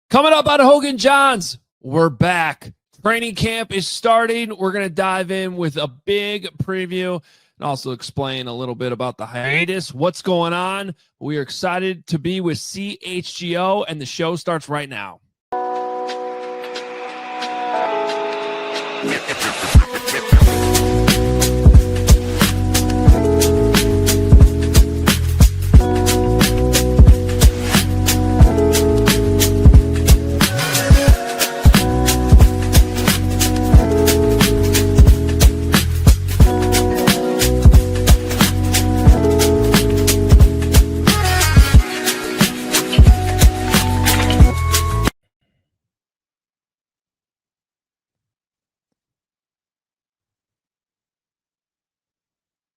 Coming up on Hoge and Jahns, we're back. Training camp is starting. We're going to dive in with a big preview and also explain a little bit about the hiatus, what's going on. We are excited to be with CHGO, and the show starts right now.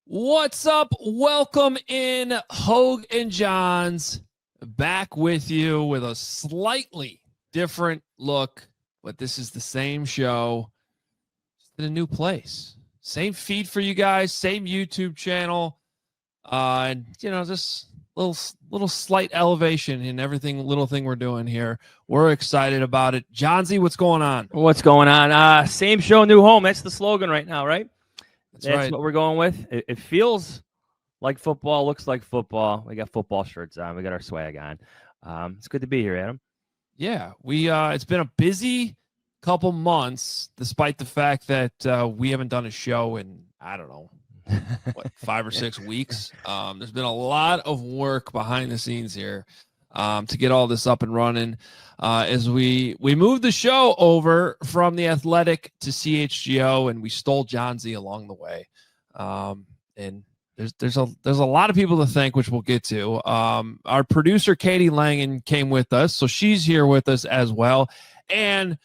What's up? Welcome in, Hoge and Jahns. Back with you with a slightly different look, but this is the same show, just in a new place. Same feed for you guys, same YouTube channel, and just little slight elevation in everything, little thing we're doing here. We're excited about it. Johnsy, what's going on? What's going on? Same show, new home. That's the slogan right now, right? That's right. What we're going with. It feels like football, looks like football. We got football shirts on. We got our swag on. It's good to be here, Adam. Yeah, it's been a busy couple months, despite the fact that we haven't done a show in, I don't know, 5 or 6 weeks. There's been a lot of work behind the scenes here to get all this up and running. As we moved the show over from the Athletic to CHGO, and we stole Johnsy along the way. And there's a lot of people to thank, which we'll get to. Our producer Katie Langen came with us, so she's here with us as well. And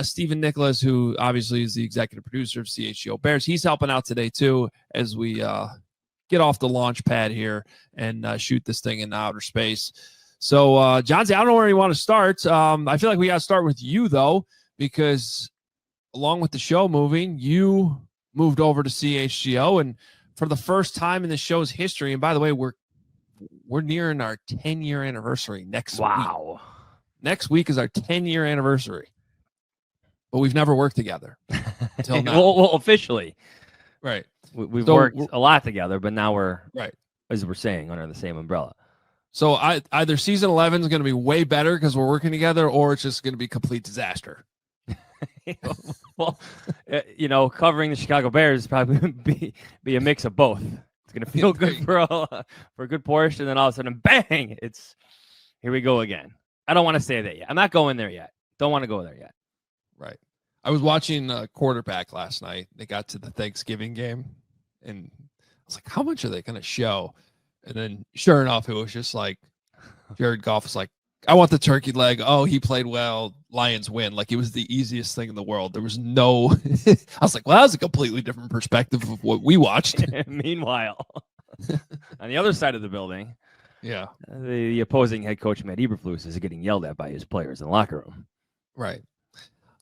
Stephen Nicholas, who obviously is the executive producer of CHGO Bears, he's helping out today too as we get off the launch pad here and shoot this thing in outer space. So, Johnsy, I don't know where you want to start. I feel like we got to start with you, though, because along with the show moving, you moved over to CHGO, and for the first time in the show's history, and by the way, we're nearing our 10-year anniversary next week. Wow. Next week is our 10-year anniversary, but we've never worked together until now. well, officially. Right. We've worked a lot together, but now we're, right, as we're saying, under the same umbrella. So either season 11 is going to be way better because we're working together, or it's just going to be complete disaster. Well, covering the Chicago Bears is probably be a mix of both. It's going to feel good for a good portion, and then all of a sudden, bang! It's here we go again. I don't want to say that yet. I'm not going there yet. Don't want to go there yet. Right. I was watching quarterback last night. They got to the Thanksgiving game, and I was like, how much are they going to show? And then sure enough, it was just like Jared Goff was like, I want the turkey leg. Oh, he played well. Lions win. Like, it was the easiest thing in the world. There was no I was like, well, that was a completely different perspective of what we watched. Meanwhile, on the other side of the building, yeah, the opposing head coach, Matt Eberflus, is getting yelled at by his players in the locker room. Right.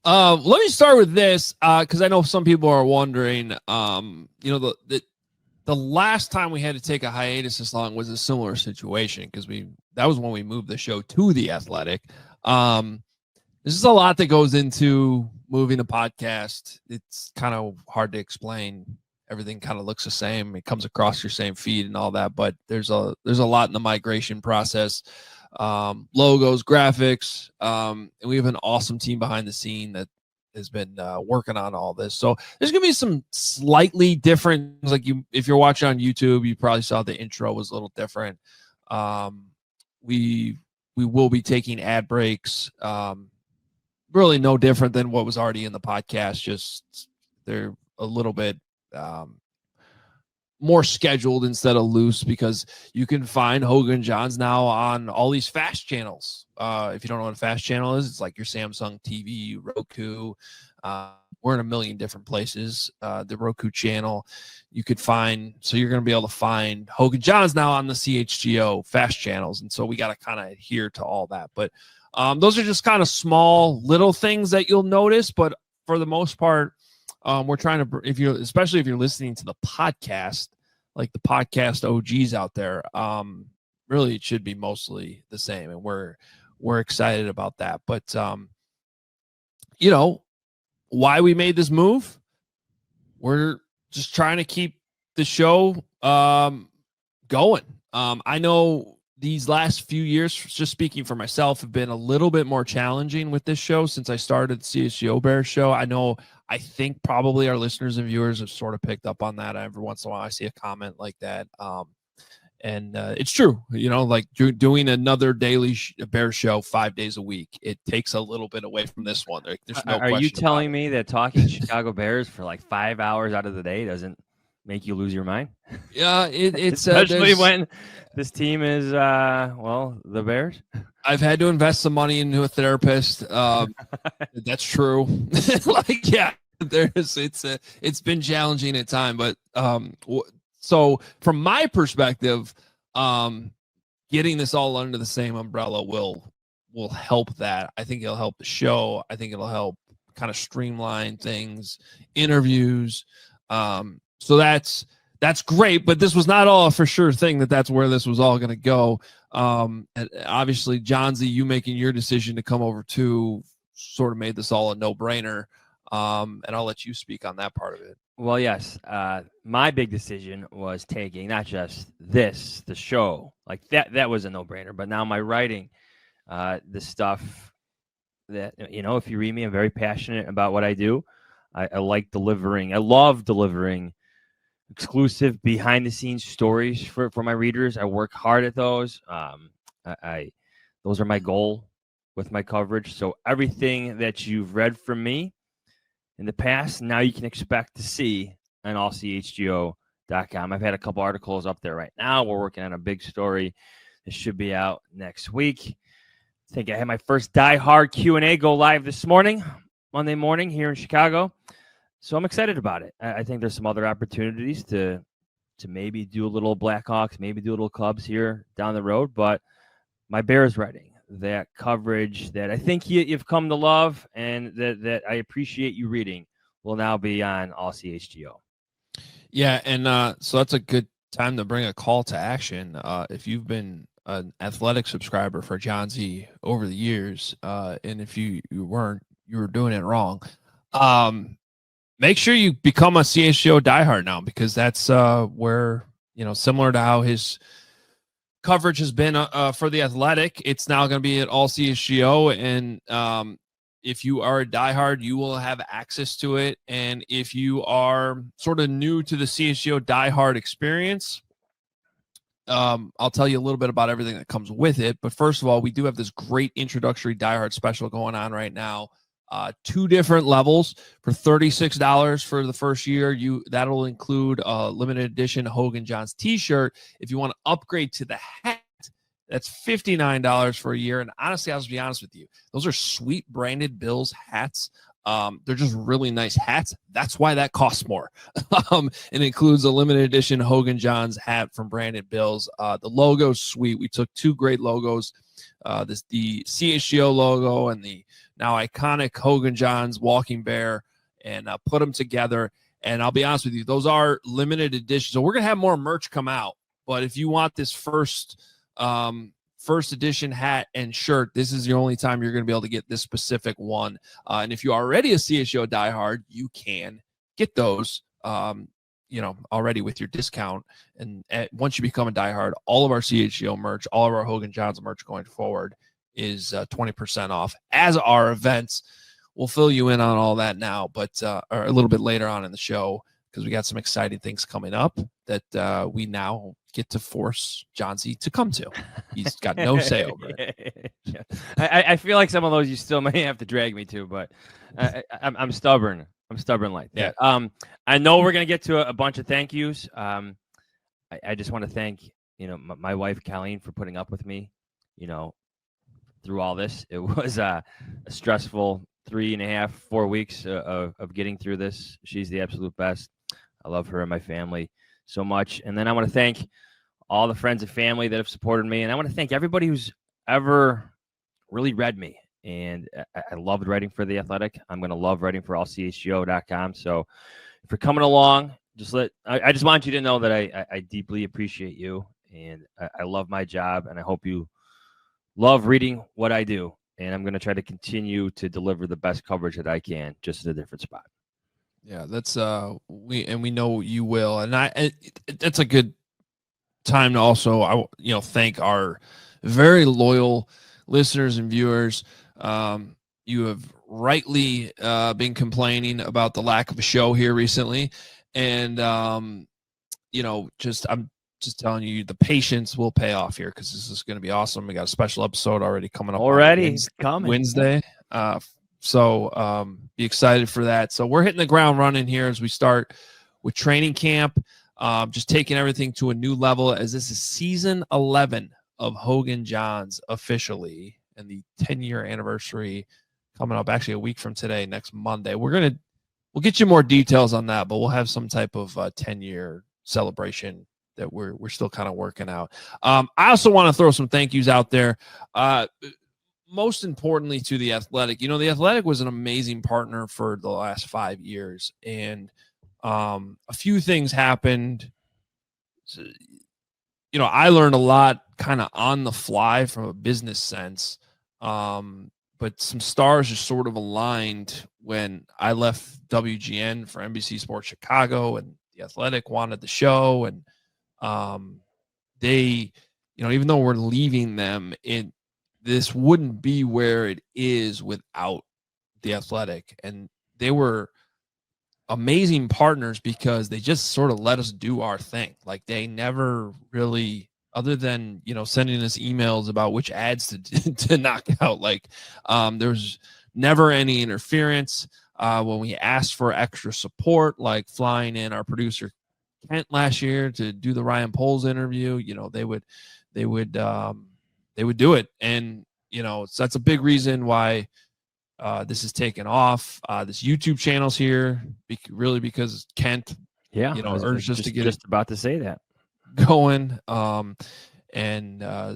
Let me start with this because I know some people are wondering, the last time we had to take a hiatus this long was a similar situation because that was when we moved the show to the Athletic. This is a lot that goes into moving a podcast. It's kind of hard to explain. Everything kind of looks the same. It comes across your same feed and all that, but there's a lot in the migration process. Logos, graphics, and we have an awesome team behind the scene that has been working on all this. So there's going to be some slightly different, like if you're watching on YouTube, you probably saw the intro was a little different. We will be taking ad breaks. Really no different than what was already in the podcast. Just they're a little bit more scheduled instead of loose because you can find Hoge and Jahns now on all these fast channels. If you don't know what a fast channel is, it's like your Samsung TV, Roku. We're in a million different places. The Roku channel you could find. So you're going to be able to find Hoge and Jahns now on the CHGO fast channels. And so we got to kind of adhere to all that. But those are just kind of small little things that you'll notice. But for the most part, we're trying to, especially if you're listening to the podcast, like the podcast OGs out there, really it should be mostly the same. And we're we're excited about that. But you know, why we made this move? We're just trying to keep the show going. I know these last few years, just speaking for myself, have been a little bit more challenging with this show since I started the CHGO Bears show. I think probably our listeners and viewers have sort of picked up on that. Every once in a while I see a comment like that. And it's true, you know, like doing another daily Bear show 5 days a week, it takes a little bit away from this one. There's no Are question. you telling me that talking Chicago Bears for like 5 hours out of the day doesn't make you lose your mind? Yeah, it's especially when this team is the Bears. I've had to invest some money into a therapist. That's true. Like, yeah, it's been challenging at time, but so from my perspective, getting this all under the same umbrella will help that. I think it'll help the show. I think it'll help kind of streamline things, interviews. So that's great, but this was not all a for sure thing that's where this was all going to go. And obviously, Jahnsy, you making your decision to come over too sort of made this all a no-brainer. And I'll let you speak on that part of it. Well, yes. My big decision was taking not just the show, like that was a no-brainer, but now my writing, the stuff that, you know, if you read me, I'm very passionate about what I do. I like delivering. I love delivering exclusive behind-the-scenes stories for my readers. I work hard at those. Those are my goal with my coverage. So everything that you've read from me in the past, now you can expect to see on allchgo.com. I've had a couple articles up there right now. We're working on a big story that should be out next week. I think I had my first Die Hard Q&A go live this morning, Monday morning here in Chicago. So I'm excited about it. I think there's some other opportunities to maybe do a little Blackhawks, maybe do a little Cubs here down the road. But my Bears writing, that coverage that I think you've come to love and that I appreciate you reading, will now be on All CHGO. Yeah, and so that's a good time to bring a call to action. If you've been an athletic subscriber for Jahnsy over the years, and if you weren't, you were doing it wrong. Make sure you become a CHGO diehard now, because that's where, you know, similar to how his coverage has been for the Athletic, it's now going to be at All CHGO. And if you are a diehard, you will have access to it. And if you are sort of new to the CHGO diehard experience, I'll tell you a little bit about everything that comes with it. But first of all, we do have this great introductory diehard special going on right now. 2 different levels for $36 for the first year. That'll include a limited edition Hoge and Jahns t-shirt. If you want to upgrade to the hat, that's $59 for a year. And honestly, I'll just be honest with you, those are sweet branded Bills hats. They're just really nice hats. That's why that costs more. It includes a limited edition Hoge and Jahns hat from branded Bills. The logo's sweet. We took 2 great logos, the CHGO logo and the now iconic Hoge and Jahns walking bear, and put them together. And I'll be honest with you, those are limited editions. So we're going to have more merch come out. But if you want this first edition hat and shirt, this is the only time you're going to be able to get this specific one. And if you're already a CHGO diehard, you can get those, already with your discount. And once you become a diehard, all of our CHGO merch, all of our Hoge and Jahns merch going forward is 20% off, as our events. We'll fill you in on all that now, but or a little bit later on in the show, because we got some exciting things coming up that we now get to force Jahnsy to come to. He's got no say over it. Yeah. I feel like some of those you still may have to drag me to, but I'm stubborn. I'm stubborn like that. Yeah. I know we're gonna get to a bunch of thank yous. I just want to thank my wife Colleen for putting up with me, through all this. It was a stressful 3.5, 4 weeks of getting through this. She's the absolute best. I love her and my family so much. And then I want to thank all the friends and family that have supported me. And I want to thank everybody who's ever really read me. And I loved writing for The Athletic. I'm going to love writing for allchgo.com. So if you're coming along, I just want you to know that I deeply appreciate you. And I love my job. And I hope you love reading what I do, and I'm going to try to continue to deliver the best coverage that I can, just at a different spot. Yeah, that's we know you will, and that's a good time to also thank our very loyal listeners and viewers. You have rightly been complaining about the lack of a show here recently, and I'm just telling you the patience will pay off here because this is going to be awesome. We got a special episode already coming up Already on Wednesday. So be excited for that. So we're hitting the ground running here as we start with training camp. Just taking everything to a new level as this is season 11 of Hoge and Jahns officially, and the 10-year anniversary coming up actually a week from today, next Monday. We'll get you more details on that, but we'll have some type of 10-year celebration that we're still kind of working out. I also want to throw some thank yous out there. Most importantly to the Athletic. The Athletic was an amazing partner for the last 5 years, and a few things happened. I learned a lot kind of on the fly from a business sense. But some stars just sort of aligned when I left WGN for NBC Sports Chicago, and the Athletic wanted the show, and they, even though we're leaving them, this wouldn't be where it is without the Athletic. And they were amazing partners because they just sort of let us do our thing. Like they never really, other than, sending us emails about which ads to knock out, like there's never any interference. When we asked for extra support, like flying in our producer Kent last year to do the Ryan Poles interview, they would do it. And, so that's a big reason why this is taken off. This YouTube channel's here really because Kent, urged us to get just about to say that going.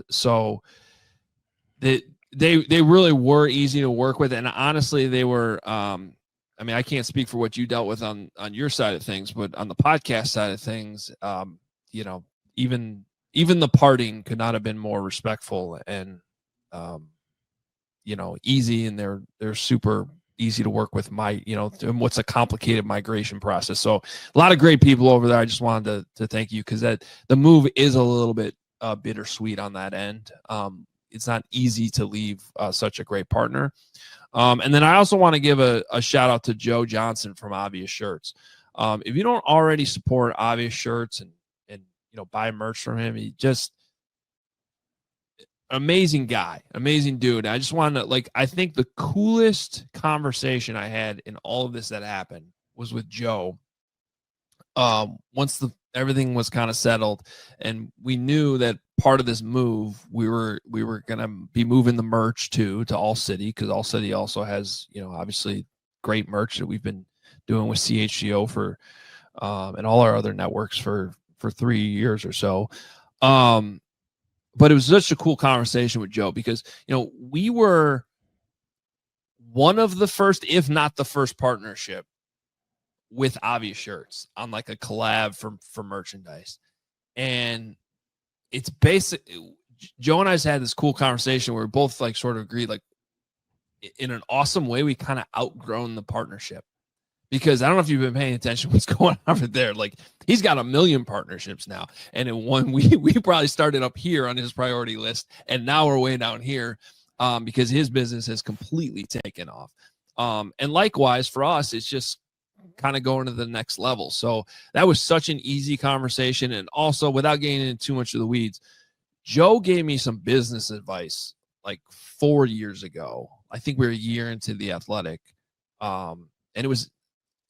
So they really were easy to work with, and honestly, they were. I can't speak for what you dealt with on your side of things, but on the podcast side of things, even the parting could not have been more respectful and easy, and they're super easy to work with. What's a complicated migration process. So a lot of great people over there. I just wanted to thank you because that the move is a little bit bittersweet on that end. It's not easy to leave such a great partner. And then I also want to give a shout out to Joe Johnson from Obvious Shirts. If you don't already support Obvious Shirts and buy merch from him, he just amazing guy, amazing dude. I just wanted to I think the coolest conversation I had in all of this that happened was with Joe. Once everything was kind of settled and we knew that part of this move, we were going to be moving the merch to All City, because All City also has, obviously great merch that we've been doing with CHGO for and all our other networks for 3 years or so. But it was such a cool conversation with Joe because, we were one of the first, if not the first partnership with Obvious Shirts on like a collab for merchandise. And it's basic. Joe and I had this cool conversation where we both sort of agreed, in an awesome way, we kind of outgrown the partnership. Because I don't know if you've been paying attention to what's going on over there. He's got 1 million partnerships now. And in one, we probably started up here on his priority list. And now we're way down here because his business has completely taken off. And likewise for us, it's just kind of going to the next level. So that was such an easy conversation. And also, without getting into too much of the weeds, Joe gave me some business advice 4 years ago. I think we were a year into the Athletic. And it was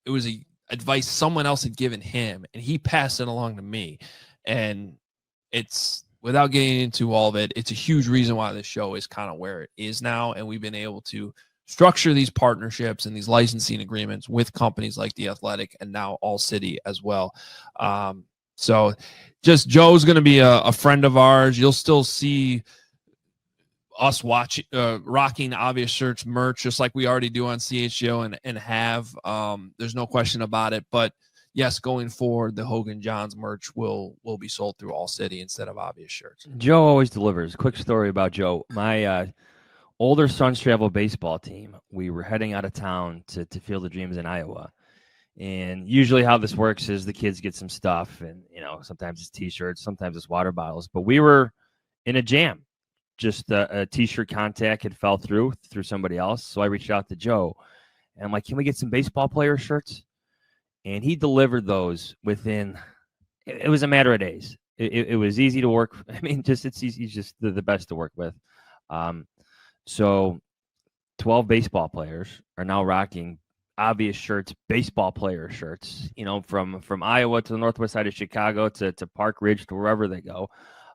a advice someone else had given him, and he passed it along to me. And it's, without getting into all of it, it's a huge reason why this show is kind of where it is now. And we've been able to structure these partnerships and these licensing agreements with companies like the Athletic and now All City as well. So just Joe's going to be a friend of ours. You'll still see us rocking Obvious Shirts merch just like we already do on CHGO and have. There's no question about it. But yes, going forward, the Hoge and Jahns merch will be sold through All City instead of Obvious Shirts. Joe always delivers. Quick story about Joe. My older son's travel baseball team, we were heading out of town to Field of Dreams in Iowa. And usually how this works is the kids get some stuff, and sometimes it's T-shirts, sometimes it's water bottles. But we were in a jam. Just a T-shirt contact had fell through somebody else. So I reached out to Joe, and I'm like, can we get some baseball player shirts? And he delivered those within, it was a matter of days. It was easy to work. I mean, it's easy. He's just the best to work with. So 12 baseball players are now rocking Obvious Shirts, baseball player shirts, from Iowa to the northwest side of Chicago to Park Ridge to wherever they go.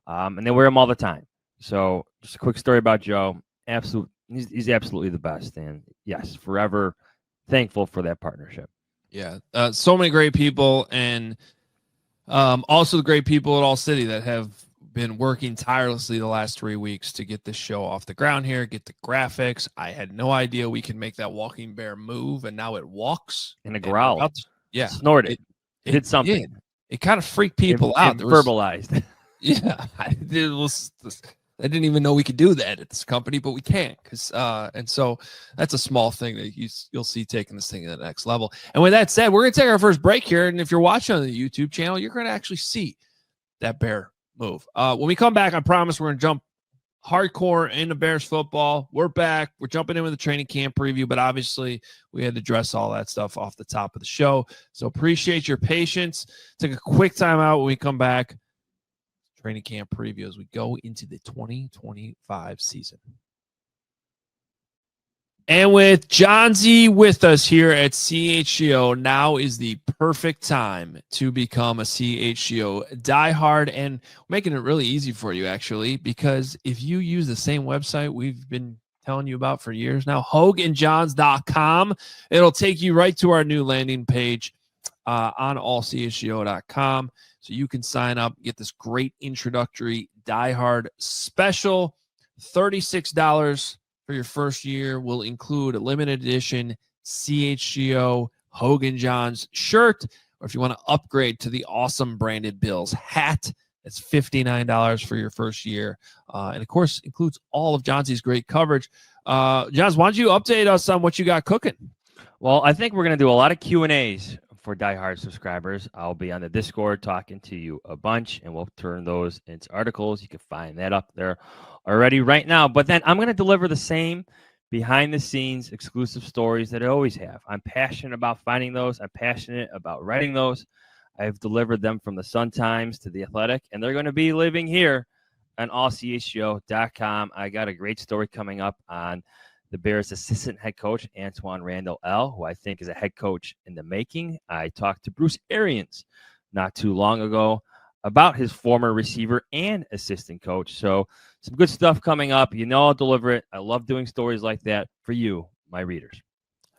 And they wear them all the time. So just a quick story about Joe. He's absolutely the best. And yes, forever thankful for that partnership. Yeah. So many great people, and also the great people at All City that have been working tirelessly the last 3 weeks to get this show off the ground here, get the graphics. I had no idea we could make that walking bear move, and now it walks. And a growl. Yeah. Snorted. It did something. It kind of freaked people out. It verbalized. Yeah. I didn't even know we could do that at this company, but we can't. And so that's a small thing that you'll see taking this thing to the next level. And with that said, we're going to take our first break here. And if you're watching on the YouTube channel, you're going to actually see that bear move. When we come back, I promise we're going to jump hardcore into Bears football. We're back. We're jumping in with a training camp preview, but obviously we had to address all that stuff off the top of the show. So appreciate your patience. Take a quick time out when we come back. Training camp preview as we go into the 2025 season. And with Johnsy with us here at CHGO, now is the perfect time to become a CHGO diehard, and making it really easy for you, actually, because if you use the same website we've been telling you about for years now, hogeandjahns.com, it'll take you right to our new landing page on allchgo.com. So you can sign up, get this great introductory diehard special, $36 for your first year. Will include a limited edition CHGO Hoge and Jahns shirt, or if you want to upgrade to the awesome branded Bills hat, it's $59 for your first year. And of course, includes all of Johnsy's great coverage. Johns, why don't you update us on what you got cooking? Well, I think we're going to do a lot of Q&As for diehard subscribers. I'll be on the Discord talking to you a bunch, and we'll turn those into articles. You can find that up there already right now. But then I'm going to deliver the same behind-the-scenes exclusive stories that I always have. I'm passionate about finding those. I'm passionate about writing those. I've delivered them from the Sun-Times to the Athletic, and they're going to be living here on allchgo.com. I got a great story coming up on the Bears' assistant head coach, Antoine Randall L., who I think is a head coach in the making. I talked to Bruce Arians not too long ago about his former receiver and assistant coach. So some good stuff coming up. I'll deliver it. I love doing stories like that for you, my readers.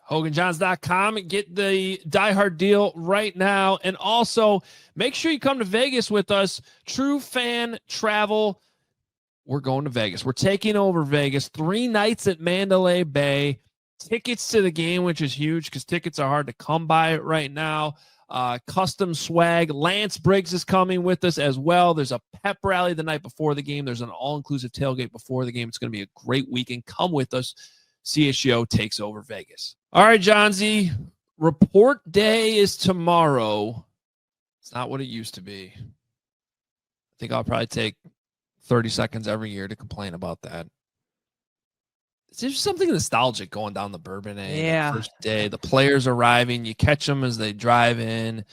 HogeandJahns.com. Get the diehard deal right now. And also, make sure you come to Vegas with us. True Fan Travel. We're going to Vegas. We're taking over Vegas. 3 nights at Mandalay Bay. Tickets to the game, which is huge because tickets are hard to come by right now. Custom swag. Lance Briggs is coming with us as well. There's a pep rally the night before the game. There's an all-inclusive tailgate before the game. It's going to be a great weekend. Come with us. CHGO takes over Vegas. All right, Johnsy. Report day is tomorrow. It's not what it used to be. I think I'll probably take 30 seconds every year to complain about that. There's something nostalgic going down the Bourbonnais. Yeah. The first day, the players arriving, you catch them as they drive in,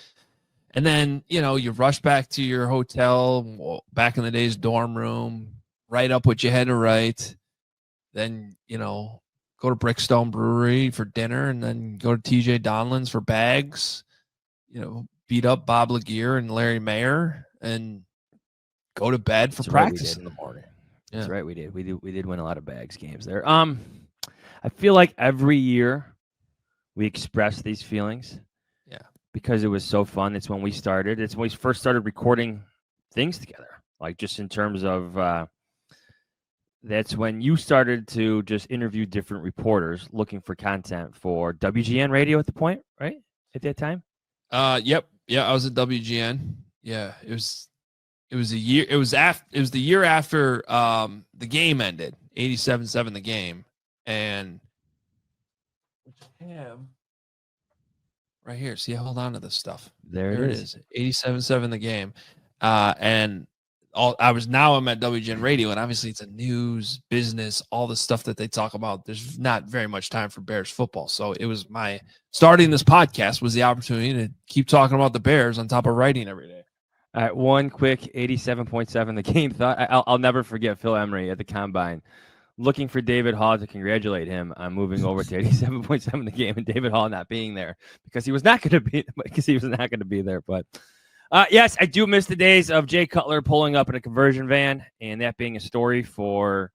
and then you rush back to your hotel. Back in the days, dorm room, write up what you had to write. Then go to Brickstone Brewery for dinner, and then go to TJ Donlan's for bags. Beat up Bob Laguerre and Larry Mayer, and go to bed for practice in the morning. Yeah. That's right, we did. We did win a lot of bags games there. I feel like every year we express these feelings. Yeah. Because it was so fun. It's when we started. It's when we first started recording things together. Like just in terms of that's when you started to just interview different reporters looking for content for WGN radio at the point, right? At that time? Yep. Yeah, I was at WGN. Yeah, it was a year. It was the year after the game ended. 87-7 the game, and right here. See, I hold on to this stuff. There it is. 87-7 the game, and I'm at WGN Radio, and obviously it's a news, business, all the stuff that they talk about. There's not very much time for Bears football, so it was my starting this podcast was the opportunity to keep talking about the Bears on top of writing every day. All right, one quick 87.7 the game thought. I'll never forget Phil Emery at the Combine looking for David Hall to congratulate him on moving over to 87.7 the game, and David Hall not being there because he was not going to be there. But yes, I do miss the days of Jay Cutler pulling up in a conversion van and that being a story for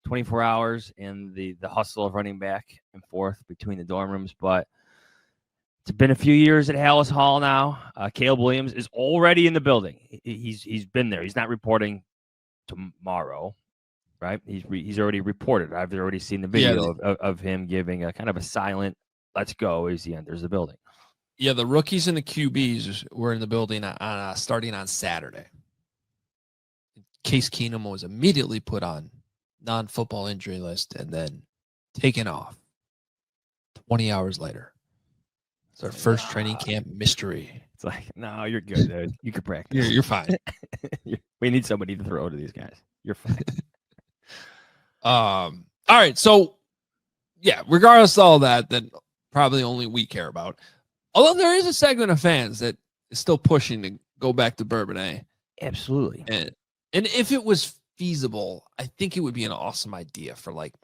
24 hours and the hustle of running back and forth between the dorm rooms. But it's been a few years at Hallis Hall now. Caleb Williams is already in the building. He's been there. He's not reporting tomorrow, right? He's already reported. I've already seen the video of him giving a kind of a silent "let's go" as he enters the building. Yeah, the rookies and the QBs were in the building starting on Saturday. Case Keenum was immediately put on non-football injury list and then taken off 20 hours later. It's our first training camp mystery. It's like, no, you're good, dude. You can practice. You're fine. We need somebody to throw to these guys. You're fine. All right. So, yeah, regardless of all that probably only we care about. Although there is a segment of fans that is still pushing to go back to Bourbonnais. Absolutely. And if it was feasible, I think it would be an awesome idea for like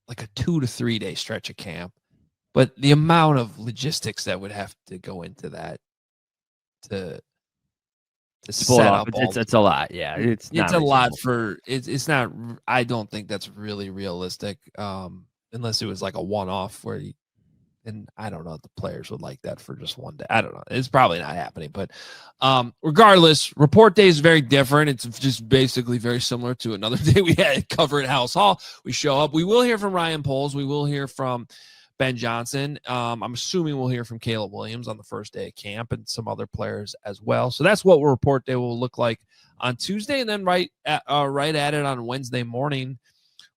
a 2 to 3 day stretch of camp. But the amount of logistics that would have to go into that to set up, it's a lot. Yeah, it's a lot for it's not. I don't think that's really realistic, unless it was like a one-off where and I don't know if the players would like that for just one day. I don't know. It's probably not happening. But regardless, report day is very different. It's just basically very similar to another day we had cover at House Hall. We show up. We will hear from Ryan Poles. We will hear from Ben Johnson. I'm assuming we'll hear from Caleb Williams on the first day of camp and some other players as well. So that's what report day will look like on Tuesday, and then right at it on Wednesday morning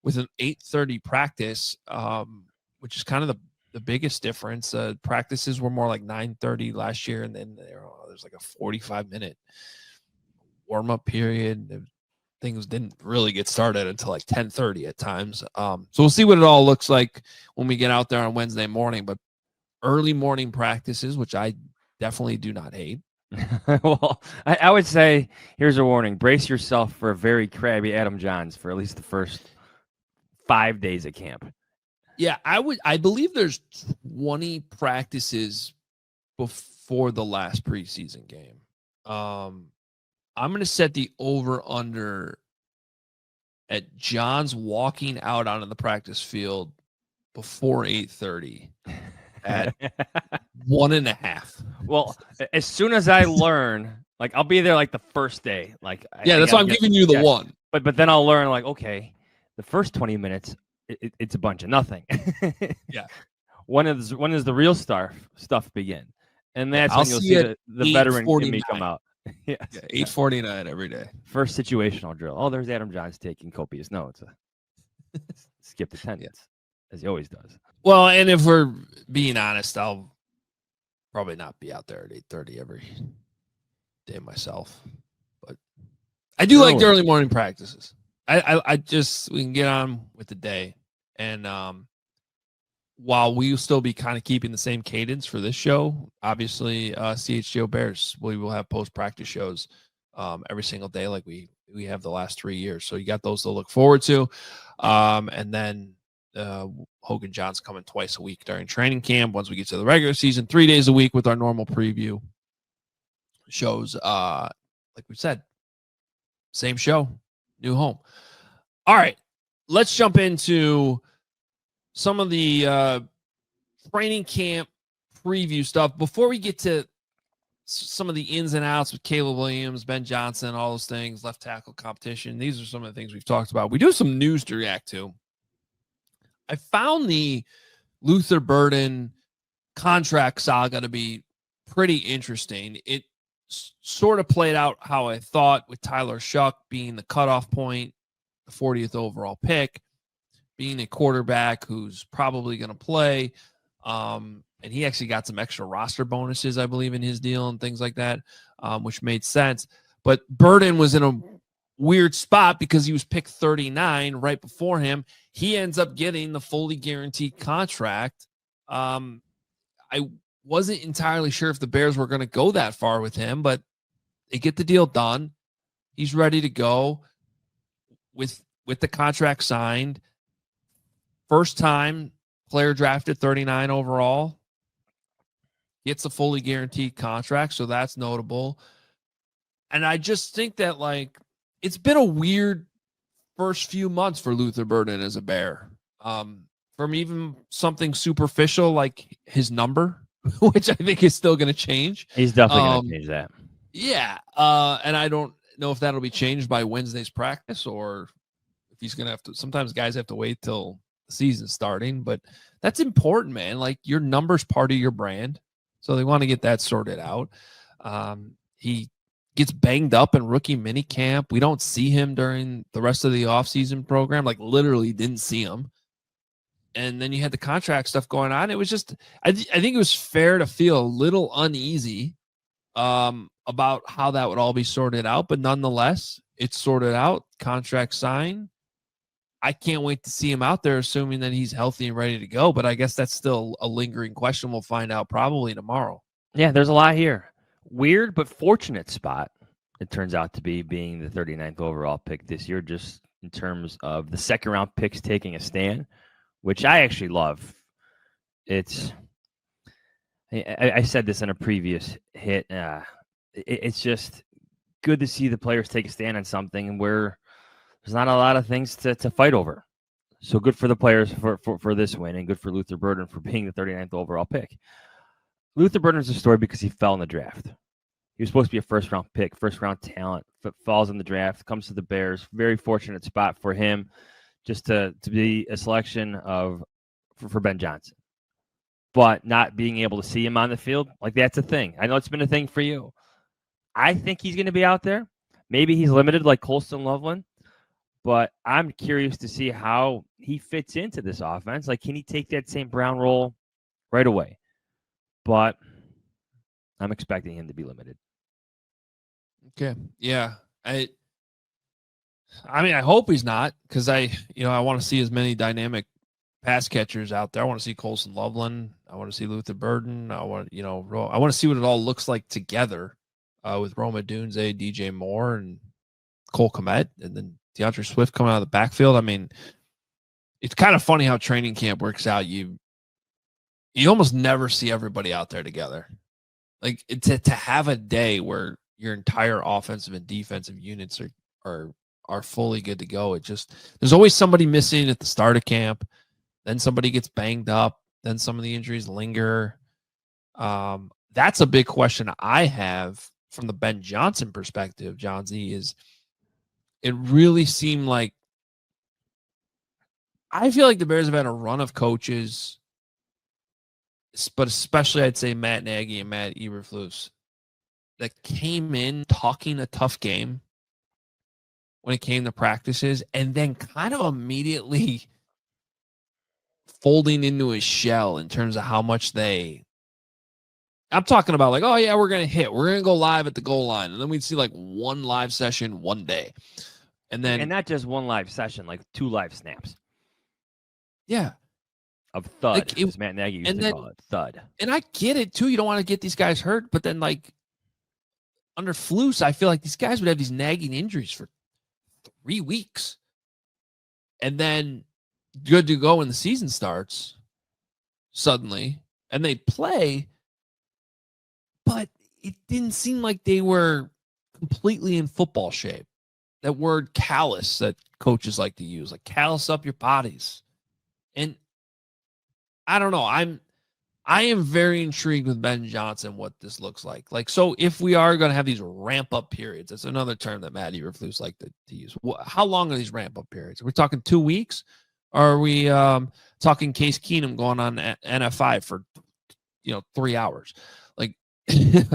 with an 8:30 practice, which is kind of the biggest difference. Practices were more like 9:30 last year, and then there's like a 45-minute warm-up period. Things didn't really get started until like 10:30 at times. So we'll see what it all looks like when we get out there on Wednesday morning. But early morning practices, which I definitely do not hate. Well, I would say here's a warning: brace yourself for a very crabby Adam Jahns for at least the first 5 days of camp. Yeah, I believe there's 20 practices before the last preseason game. I'm going to set the over-under at Jahns walking out onto the practice field before 8:30 at 1.5. Well, as soon as I learn, like I'll be there like the first day. Like that's why I'm giving you the one. But then I'll learn like, okay, the first 20 minutes, it's a bunch of nothing. Yeah. When does the real stuff begin? And that's when you'll see the veteran in me come out. Yeah, 8:49 every day. First situational drill. Oh, there's Adam Jahns taking copious notes. Skipped attendance, as he always does. Well, and if we're being honest, I'll probably not be out there at 8:30 every day myself. But I do like the early morning practices. I just we can get on with the day, and while we will still be kind of keeping the same cadence for this show, obviously CHGO Bears, we will have post-practice shows every single day like we have the last 3 years. So you got those to look forward to. And then Hoge and Jahns coming twice a week during training camp. Once we get to the regular season, 3 days a week with our normal preview shows. Like we said, same show, new home. All right, let's jump into some of the training camp preview stuff before we get to some of the ins and outs with Caleb Williams, Ben Johnson, all those things, left tackle competition. These are some of the things we've talked about. We do have some news to react to. I found the Luther Burden contract saga to be pretty interesting. It sort of played out how I thought, with Tyler Shuck being the cutoff point, the 40th overall pick, being a quarterback who's probably going to play. And he actually got some extra roster bonuses, I believe, in his deal and things like that, which made sense. But Burden was in a weird spot because he was picked 39 right before him. He ends up getting the fully guaranteed contract. I wasn't entirely sure if the Bears were going to go that far with him, but they get the deal done. He's ready to go with the contract signed. First time player drafted 39 overall. Gets a fully guaranteed contract, so that's notable. And I just think that, like, it's been a weird first few months for Luther Burden as a Bear. From even something superficial like his number, which I think is still going to change. He's definitely going to change that. Yeah. And I don't know if that'll be changed by Wednesday's practice or if he's going to have to. Sometimes guys have to wait till the season's starting, but that's important, man. Like, your number's part of your brand. So they want to get that sorted out. He gets banged up in rookie mini camp. We don't see him during the rest of the offseason program. Like, literally didn't see him. And then you had the contract stuff going on. It was just, I think it was fair to feel a little uneasy about how that would all be sorted out. But nonetheless, it's sorted out. Contract signed. I can't wait to see him out there, assuming that he's healthy and ready to go. But I guess that's still a lingering question. We'll find out probably tomorrow. Yeah, there's a lot here. Weird but fortunate spot, it turns out to be, being the 39th overall pick this year, just in terms of the second-round picks taking a stand, which I actually love. It's, I said this in a previous hit. It's just good to see the players take a stand on something where there's not a lot of things to fight over. So good for the players for this win, and good for Luther Burden for being the 39th overall pick. Luther Burden's a story because he fell in the draft. He was supposed to be a first-round pick, first-round talent, falls in the draft, comes to the Bears. Very fortunate spot for him, just to be a selection for Ben Johnson. But not being able to see him on the field, like, that's a thing. I know it's been a thing for you. I think he's going to be out there. Maybe he's limited like Colston Loveland, but I'm curious to see how he fits into this offense. Like, can he take that St. Brown role right away? But I'm expecting him to be limited. Okay. Yeah. I mean, I hope he's not, because I want to see as many dynamic pass catchers out there. I want to see Colston Loveland. I want to see Luther Burden. I want to see what it all looks like together with Roma Dunze, DJ Moore, and Cole Kmet, and then DeAndre Swift coming out of the backfield. I mean, it's kind of funny how training camp works out. You almost never see everybody out there together. Like, to have a day where your entire offensive and defensive units are fully good to go. There's always somebody missing at the start of camp. Then somebody gets banged up. Then some of the injuries linger. That's a big question I have from the Ben Johnson perspective, Johnsy, is it really seemed like, I feel like the Bears have had a run of coaches, but especially I'd say Matt Nagy and Matt Eberflus, that came in talking a tough game when it came to practices, and then kind of immediately folding into a shell in terms of how much I'm talking about, like, oh yeah, we're going to go live at the goal line. And then we'd see like one live session one day. And not just one live session, like 2 live snaps. Yeah. Of thud, like as Matt Nagy used to call it, thud. And I get it too. You don't want to get these guys hurt, but then, like, under Flus, I feel like these guys would have these nagging injuries for 3 weeks. And then good to go when the season starts suddenly, and they play, but it didn't seem like they were completely in football shape. That word callous that coaches like to use, like, callous up your bodies. And I don't know. I am very intrigued with Ben Johnson, what this looks like. Like, so if we are going to have these ramp up periods, that's another term that Matt Eberflus like to use. How long are these ramp up periods? Are we talking 2 weeks? Or are we talking Case Keenum going on NFI for 3 hours? Like,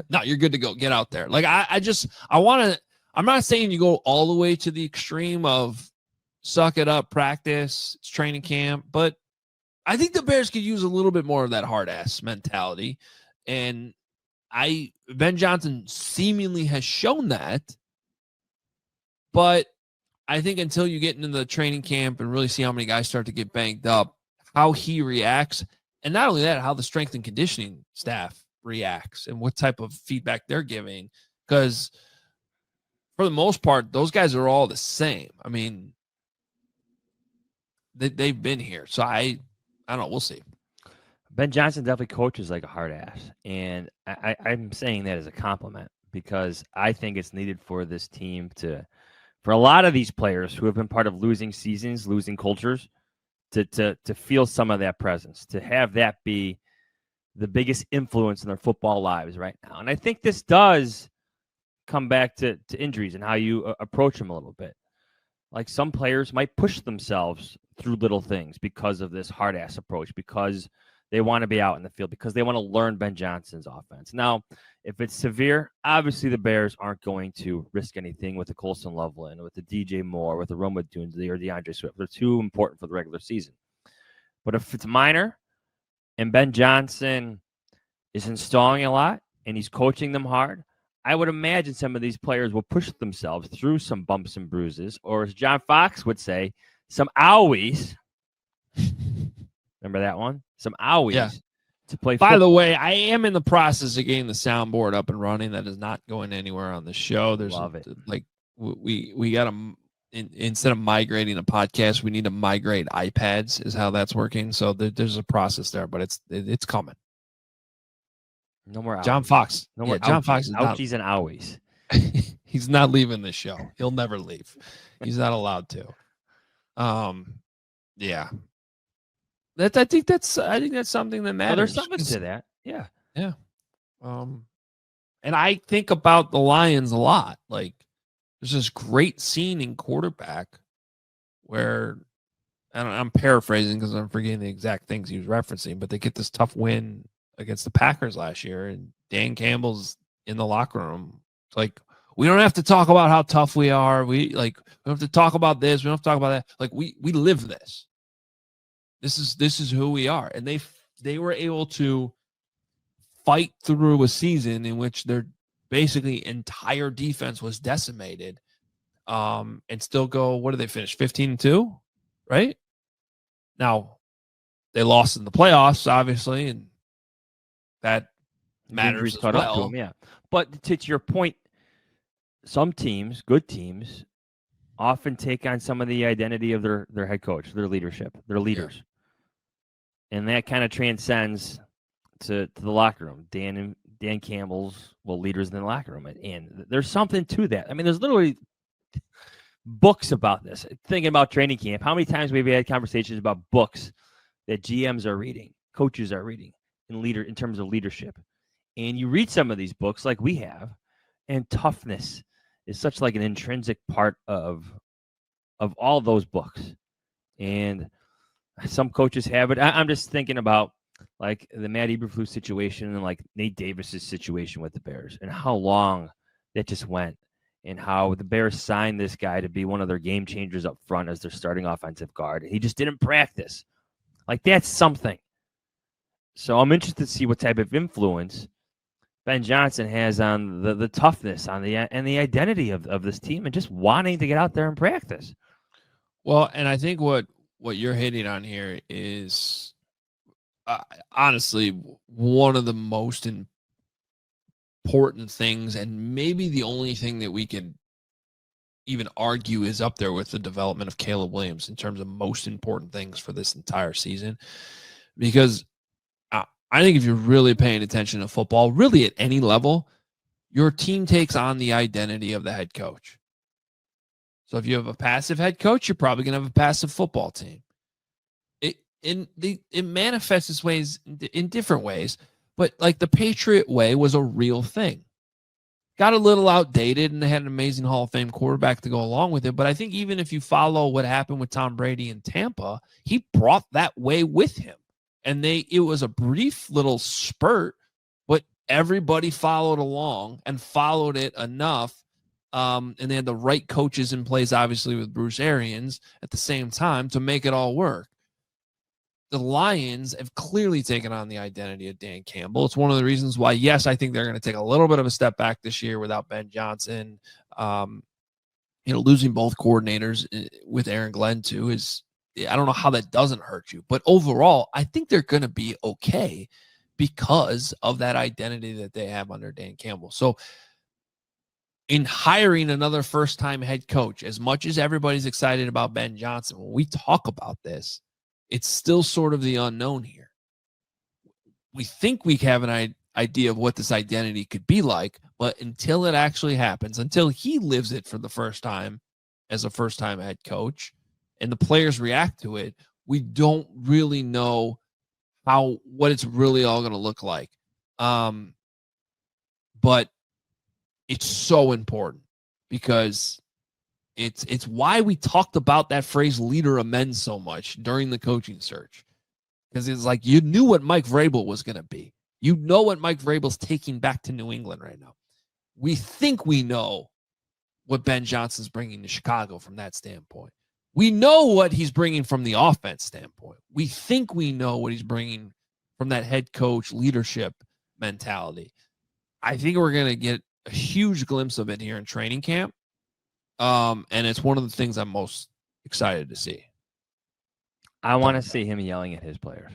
No, you're good to go. Get out there. Like I'm not saying you go all the way to the extreme of suck it up, practice, it's training camp, but I think the Bears could use a little bit more of that hard ass mentality. And Ben Johnson seemingly has shown that, but I think until you get into the training camp and really see how many guys start to get banged up, how he reacts, and not only that, how the strength and conditioning staff reacts and what type of feedback they're giving. Because for the most part, those guys are all the same. I mean, they've been here. So I don't know. We'll see. Ben Johnson definitely coaches like a hard ass. And I'm saying that as a compliment because I think it's needed for this team for a lot of these players who have been part of losing seasons, losing cultures, to feel some of that presence, to have that be the biggest influence in their football lives right now. And I think this does come back to injuries and how you approach them a little bit. Like some players might push themselves through little things because of this hard ass approach, because they want to be out in the field, because they want to learn Ben Johnson's offense. Now, if it's severe, obviously the Bears aren't going to risk anything with the Colson Loveland, with the DJ Moore, with the Rome Dunsley or DeAndre Swift. They're too important for the regular season. But if it's minor and Ben Johnson is installing a lot and he's coaching them hard, I would imagine some of these players will push themselves through some bumps and bruises, or as John Fox would say, some owies. Remember that one? Some owies. Yeah. To play. By the way, I am in the process of getting the soundboard up and running. That is not going anywhere on the show. There's Love it. Like we got to instead of migrating a podcast, we need to migrate iPads. Is how that's working. So there's a process there, but it's coming. No more ouchies. John Fox. No more John Fox is ouchies and owies. He's not leaving the show. He'll never leave. He's not allowed to. Yeah. I think that's something that matters. There's something to that. Yeah. Yeah. And I think about the Lions a lot. Like there's this great scene in Quarterback where I'm paraphrasing because I'm forgetting the exact things he was referencing, but they get this tough win against the Packers last year, and Dan Campbell's in the locker room. It's like, we don't have to talk about how tough we are. We don't have to talk about this. We don't have to talk about that. Like we live this. This is who we are. And they were able to fight through a season in which their basically entire defense was decimated. And still go, what did they finish? 15-2, right? Now they lost in the playoffs, obviously, and that matters as well. Up to them, yeah. But to your point, some teams, good teams, often take on some of the identity of their head coach, their leadership, their leaders. Yeah. And that kind of transcends to the locker room. Dan Campbell's leaders in the locker room. And there's something to that. I mean, there's literally books about this. Thinking about training camp, how many times we've had conversations about books that GMs are reading, coaches are reading in terms of leadership. And you read some of these books like we have, and toughness is such like an intrinsic part of all those books. And some coaches have it. I'm just thinking about like the Matt Eberflus situation and like Nate Davis's situation with the Bears and how long that just went, and how the Bears signed this guy to be one of their game changers up front as their starting offensive guard. He just didn't practice. Like that's something. So I'm interested to see what type of influence Ben Johnson has on the toughness and the identity of this team and just wanting to get out there and practice. Well, and I think what you're hitting on here is honestly one of the most important things, and maybe the only thing that we can even argue is up there with the development of Caleb Williams in terms of most important things for this entire season. Because I think if you're really paying attention to football, really at any level, your team takes on the identity of the head coach. So if you have a passive head coach, you're probably going to have a passive football team. It manifests its ways in different ways, but like the Patriot way was a real thing. Got a little outdated, and they had an amazing Hall of Fame quarterback to go along with it. But I think even if you follow what happened with Tom Brady in Tampa, he brought that way with him. And it was a brief little spurt, but everybody followed along and followed it enough. And they had the right coaches in place, obviously, with Bruce Arians at the same time to make it all work. The Lions have clearly taken on the identity of Dan Campbell. It's one of the reasons why, yes, I think they're going to take a little bit of a step back this year without Ben Johnson. Losing both coordinators with Aaron Glenn too is, I don't know how that doesn't hurt you. But overall, I think they're going to be okay because of that identity that they have under Dan Campbell. So in hiring another first-time head coach, as much as everybody's excited about Ben Johnson, when we talk about this, it's still sort of the unknown here. We think we have an idea of what this identity could be like, but until it actually happens, until he lives it for the first time as a first-time head coach and the players react to it, we don't really know what it's really all going to look like. But it's so important because it's why we talked about that phrase leader amends so much during the coaching search. Because it's like you knew what Mike Vrabel was going to be. You know what Mike Vrabel's taking back to New England right now. We think we know what Ben Johnson's bringing to Chicago from that standpoint. We know what he's bringing from the offense standpoint. We think we know what he's bringing from that head coach leadership mentality. I think we're going to get a huge glimpse of it here in training camp. And it's one of the things I'm most excited to see. I want to see him yelling at his players.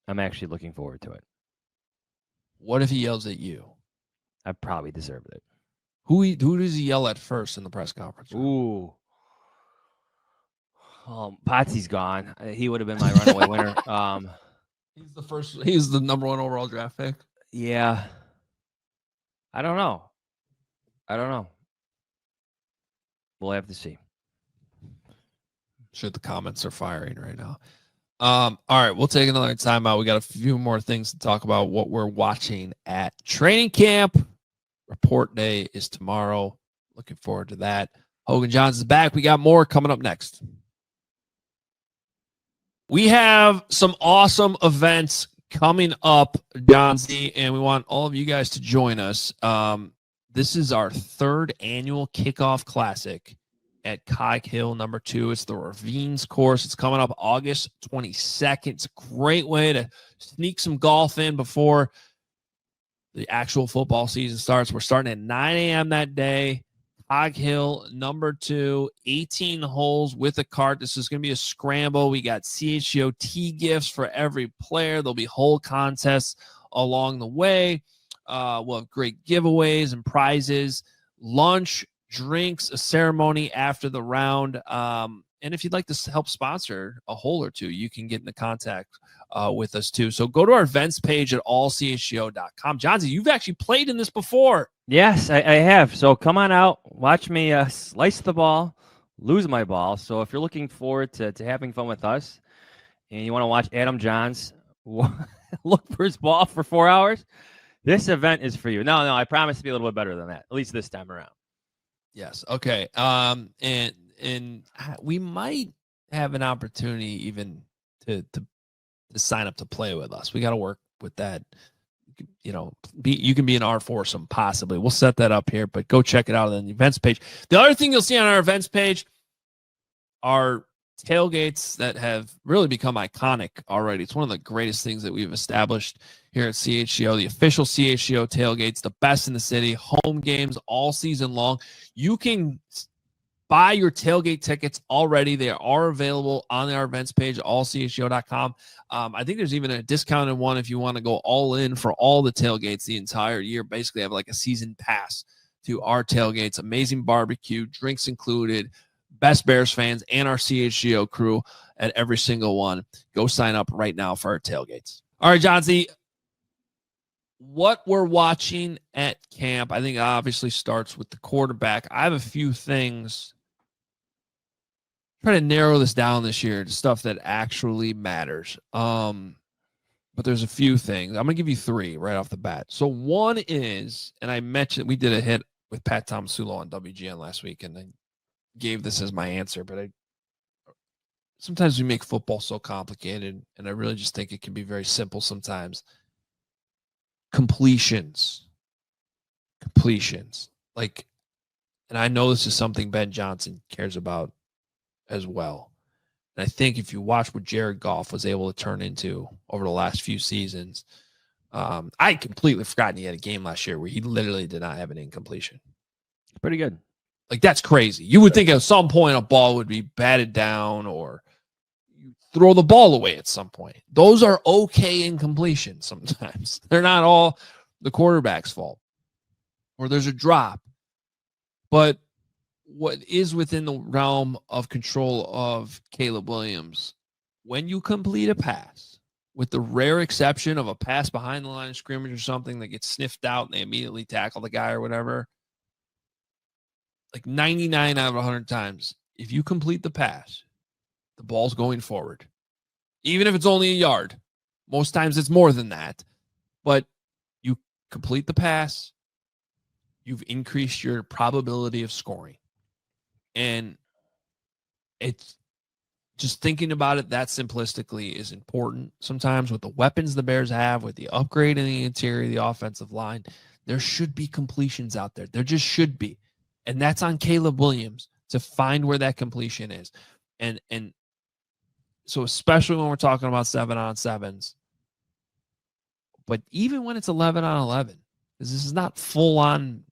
I'm actually looking forward to it. What if he yells at you? I probably deserved it. Who does he yell at first in the press conference? Ooh. Potsy's gone. He would have been my runaway winner. He's the number 1 overall draft pick. Yeah. I don't know. We'll have to see. Sure, the comments are firing right now. All right, we'll take another timeout. We got a few more things to talk about what we're watching at training camp. Report day is tomorrow. Looking forward to that. Hoge and Jahns is back. We got more coming up next. We have some awesome events coming up, Johnsy, and we want all of you guys to join us. This is our 3rd annual kickoff classic at Cog Hill #2. It's the Ravines course. It's coming up August 22nd. It's a great way to sneak some golf in before the actual football season starts. We're starting at 9 a.m. that day. Hoge Hill #2, 18 holes with a cart. This is going to be a scramble. We got CHGO tee gifts for every player. There'll be hole contests along the way. We'll have great giveaways and prizes, lunch, drinks, a ceremony after the round. And if you'd like to help sponsor a hole or two, you can get into contact with us too. So go to our events page at allchgo.com. Johnsy, you've actually played in this before. Yes, I have. So come on out, watch me slice the ball, lose my ball. So if you're looking forward to having fun with us and you want to watch Adam Johns look for his ball for 4 hours, this event is for you. No, I promise to be a little bit better than that, at least this time around. Yes. Okay. And we might have an opportunity even to sign up to play with us. We got to work with that. You can be an R foursome possibly. We'll set that up here, but go check it out on the events page. The other thing you'll see on our events page are tailgates that have really become iconic already. It's one of the greatest things that we've established here at CHGO, the official CHGO tailgates, the best in the city, home games all season long. You can buy your tailgate tickets already. They are available on our events page, allchgo.com. I think there's even a discounted one if you want to go all in for all the tailgates the entire year. Basically have like a season pass to our tailgates. Amazing barbecue, drinks included, best Bears fans, and our CHGO crew at every single one. Go sign up right now for our tailgates. All right, Johnsy, what we're watching at camp, I think it obviously starts with the quarterback. I have a few things. Try to narrow this down this year to stuff that actually matters. But there's a few things. I'm going to give you 3 right off the bat. So one is, and I mentioned, we did a hit with Pat Tomasulo on WGN last week, and I gave this as my answer, but sometimes we make football so complicated, and I really just think it can be very simple sometimes. completions. Like, and I know this is something Ben Johnson cares about as well. And I think if you watch what Jared Goff was able to turn into over the last few seasons, I completely forgotten he had a game last year where he literally did not have an incompletion. Pretty good. Like, that's crazy. You would think at some point a ball would be batted down or you throw the ball away at some point. Those are okay incompletions sometimes. They're not all the quarterback's fault or there's a drop. But what is within the realm of control of Caleb Williams, when you complete a pass, with the rare exception of a pass behind the line of scrimmage or something that gets sniffed out and they immediately tackle the guy or whatever, like 99 out of 100 times, if you complete the pass, the ball's going forward. Even if it's only a yard. Most times it's more than that. But you complete the pass, you've increased your probability of scoring. And it's just thinking about it that simplistically is important. Sometimes with the weapons the Bears have, with the upgrade in the interior of the offensive line, there should be completions out there. There just should be. And that's on Caleb Williams to find where that completion is. And so especially when we're talking about 7-on-7s, but even when it's 11-on-11, this is not full on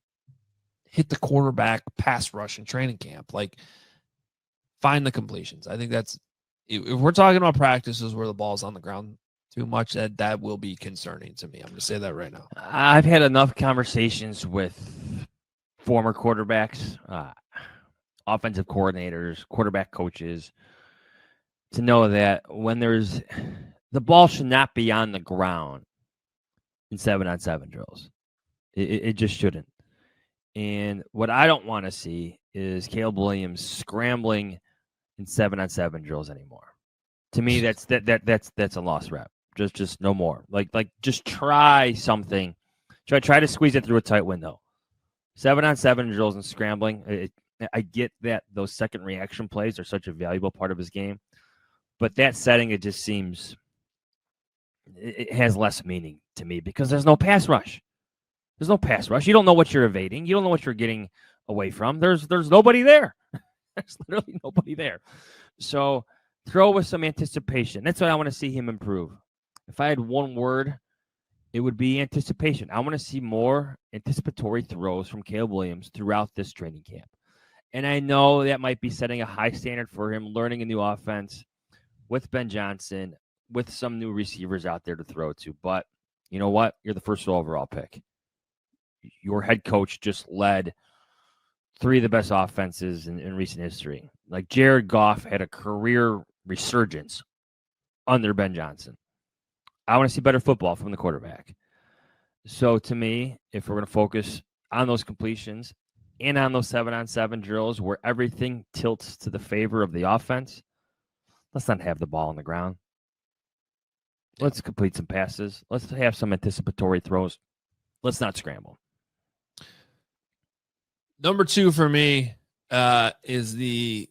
hit the quarterback pass rush in training camp. Like, find the completions. I think that's, if we're talking about practices where the ball's on the ground too much, that will be concerning to me. I'm going to say that right now. I've had enough conversations with former quarterbacks, offensive coordinators, quarterback coaches, to know that when the ball should not be on the ground in 7-on-7 drills. It just shouldn't. And what I don't want to see is Caleb Williams scrambling in 7-on-7 drills anymore. To me, that's a lost rep. Just no more. Like just try something. Try to squeeze it through a tight window. 7-on-7 drills and scrambling. I get that those second reaction plays are such a valuable part of his game, but that setting, it just seems it has less meaning to me because there's no pass rush. There's no pass rush. You don't know what you're evading. You don't know what you're getting away from. There's nobody there. There's literally nobody there. So throw with some anticipation. That's what I want to see him improve. If I had one word, it would be anticipation. I want to see more anticipatory throws from Caleb Williams throughout this training camp. And I know that might be setting a high standard for him, learning a new offense with Ben Johnson, with some new receivers out there to throw to. But you know what? You're the first overall pick. Your head coach just led 3 of the best offenses in recent history. Like, Jared Goff had a career resurgence under Ben Johnson. I want to see better football from the quarterback. So to me, if we're going to focus on those completions and on those 7-on-7 drills where everything tilts to the favor of the offense, let's not have the ball on the ground. Let's complete some passes. Let's have some anticipatory throws. Let's not scramble. Number 2 for me is the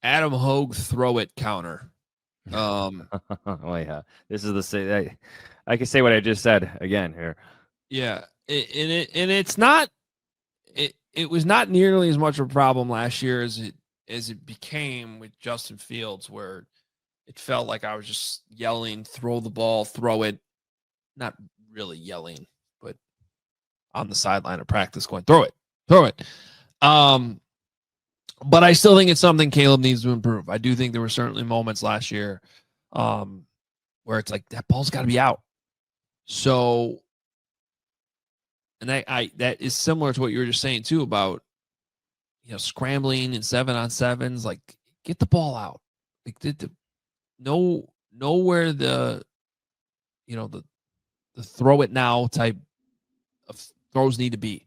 Adam Hoge throw it counter. Oh yeah, this is the same. I can say what I just said again here. Yeah, it's not. It was not nearly as much of a problem last year as it became with Justin Fields, where it felt like I was just yelling, "Throw the ball, throw it." Not really yelling, but on the sideline of practice, going, "Throw it, throw it." But I still think it's something Caleb needs to improve. I do think there were certainly moments last year where it's like that ball's got to be out. So, and I that is similar to what you were just saying too about, scrambling and 7-on-7s. Like, get the ball out. Like, know where the throw it now type of throws need to be.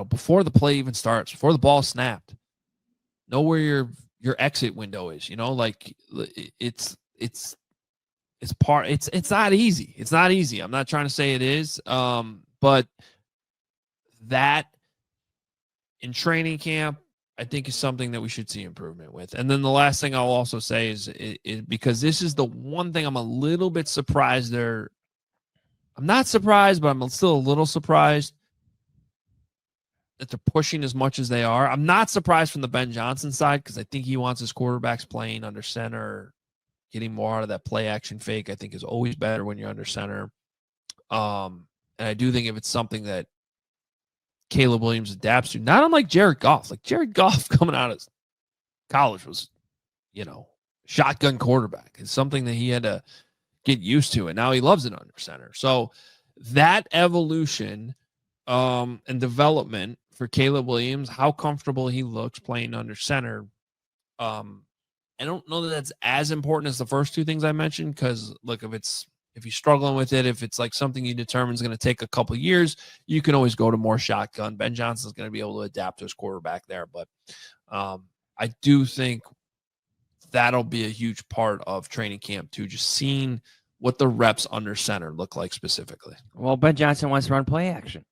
Before the play even starts, before the ball snapped. Know where your exit window is. Like, it's not easy. It's not easy. I'm not trying to say it is. But that in training camp, I think is something that we should see improvement with. And then the last thing I'll also say is because this is the one thing I'm a little bit surprised they're I'm not surprised, but I'm still a little surprised that they're pushing as much as they are. I'm not surprised from the Ben Johnson side because I think he wants his quarterbacks playing under center, getting more out of that play action fake. I think is always better when you're under center. And I do think if it's something that Caleb Williams adapts to, not unlike Jared Goff. Like Jared Goff coming out of college was, shotgun quarterback. It's something that he had to get used to, and now he loves it under center. So that evolution and development for Caleb Williams, how comfortable he looks playing under center. I don't know that that's as important as the first two things I mentioned, because look, if you're struggling with it, if it's like something you determine is going to take a couple of years, you can always go to more shotgun. Ben Johnson is going to be able to adapt to his quarterback there, but I do think that'll be a huge part of training camp too, just seeing what the reps under center look like specifically. Well, Ben Johnson wants to run play action.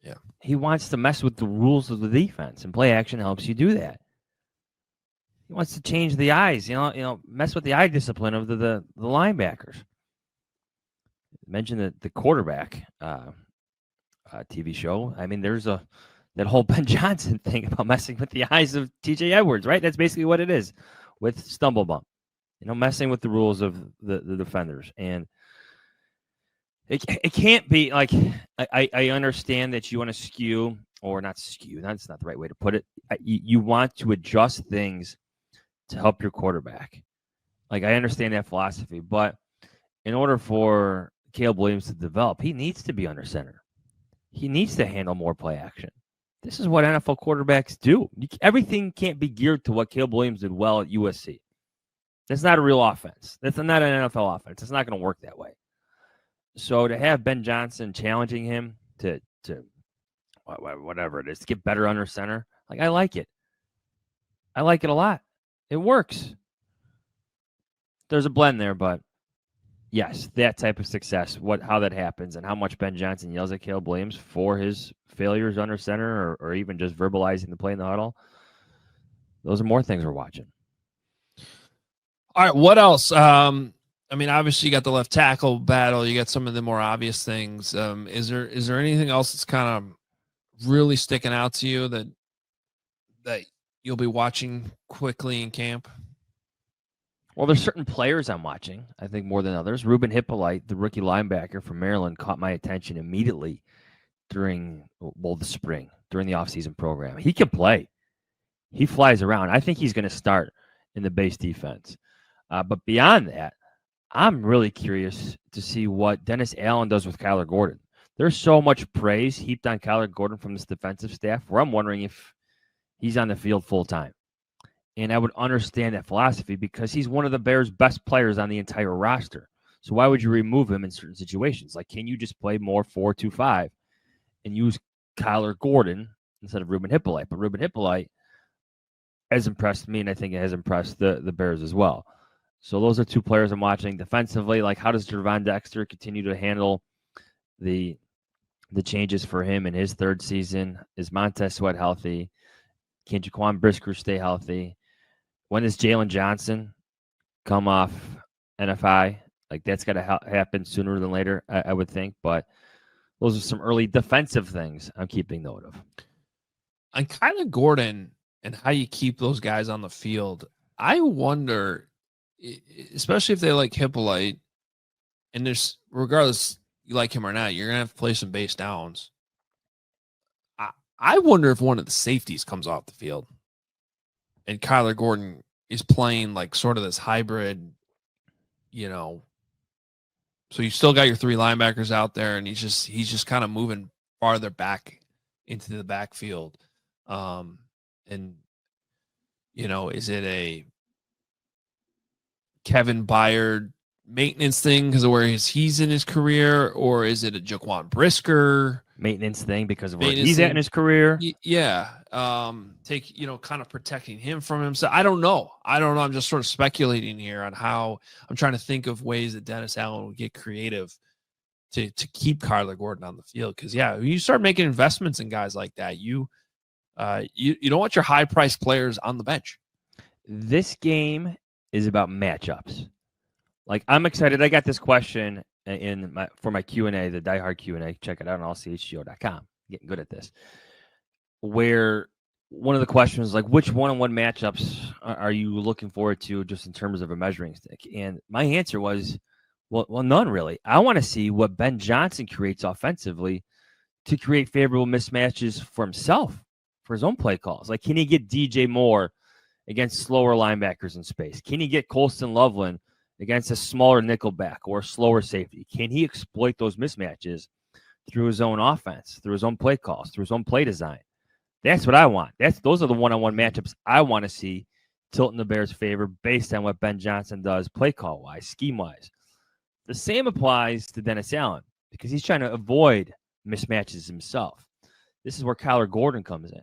Yeah. He wants to mess with the rules of the defense, and play action helps you do that. He wants to change the eyes, mess with the eye discipline of the linebackers. Mention the quarterback TV show. I mean, there's that whole Ben Johnson thing about messing with the eyes of TJ Edwards, right? That's basically what it is with stumble bump. Messing with the rules of the defenders. And it can't be like, I understand that you want to skew, or not skew, that's not the right way to put it. You want to adjust things to help your quarterback. Like, I understand that philosophy, but in order for Caleb Williams to develop, he needs to be under center. He needs to handle more play action. This is what NFL quarterbacks do. Everything can't be geared to what Caleb Williams did well at USC. That's not a real offense. That's not an NFL offense. It's not going to work that way. So to have Ben Johnson challenging him to whatever it is, to get better under center, like, I like it. I like it a lot. It works. There's a blend there, but yes, that type of success, how that happens, and how much Ben Johnson yells at Caleb Williams for his failures under center, or even just verbalizing the play in the huddle, those are more things we're watching. All right, what else? Obviously you got the left tackle battle. You got some of the more obvious things. Is there anything else that's kind of really sticking out to you that you'll be watching quickly in camp? Well, there's certain players I'm watching, I think, more than others. Ruben Hippolyte, the rookie linebacker from Maryland, caught my attention immediately during the spring, during the offseason program. He can play. He flies around. I think he's going to start in the base defense. But beyond that, I'm really curious to see what Dennis Allen does with Kyler Gordon. There's so much praise heaped on Kyler Gordon from this defensive staff, where I'm wondering if he's on the field full time. And I would understand that philosophy because he's one of the Bears' best players on the entire roster. So why would you remove him in certain situations? Like, can you just play more 4-2-5 and use Kyler Gordon instead of Ruben Hippolyte? But Ruben Hippolyte has impressed me, and I think it has impressed the Bears as well. So those are two players I'm watching. Defensively, like, how does Gervon Dexter continue to handle the changes for him in his third season? Is Montez Sweat healthy? Can Jaquan Brisker stay healthy? When does Jalen Johnson come off NFI? Like, that's got to happen sooner than later, I would think. But those are some early defensive things I'm keeping note of. On Kyler Gordon and how you keep those guys on the field, I wonder, especially if they like Hippolyte, and there's, regardless you like him or not, you're going to have to play some base downs. I wonder if one of the safeties comes off the field and Kyler Gordon is playing like sort of this hybrid, so you still got your three linebackers out there, and he's just kind of moving farther back into the backfield. Is it a Kevin Byard maintenance thing because of where he's in his career, or is it a Jaquan Brisker maintenance thing because of where he's at in his career? Yeah. Kind of protecting him from himself. I don't know. I'm just sort of speculating here on how I'm trying to think of ways that Dennis Allen would get creative to keep Kyler Gordon on the field. Because, when you start making investments in guys like that, you don't want your high-priced players on the bench. This game is about matchups. Like, I'm excited. I got this question for my Q&A, the Die Hard Q&A. Check it out on allchgo.com. Getting good at this. Where one of the questions was like, which one-on-one matchups are you looking forward to just in terms of a measuring stick? And my answer was, well, none really. I want to see what Ben Johnson creates offensively to create favorable mismatches for himself, for his own play calls. Like, can he get DJ Moore against slower linebackers in space? Can he get Colston Loveland against a smaller nickelback or slower safety? Can he exploit those mismatches through his own offense, through his own play calls, through his own play design? That's what I want. Those are the one-on-one matchups I want to see tilt in the Bears' favor based on what Ben Johnson does play call-wise, scheme-wise. The same applies to Dennis Allen because he's trying to avoid mismatches himself. This is where Kyler Gordon comes in.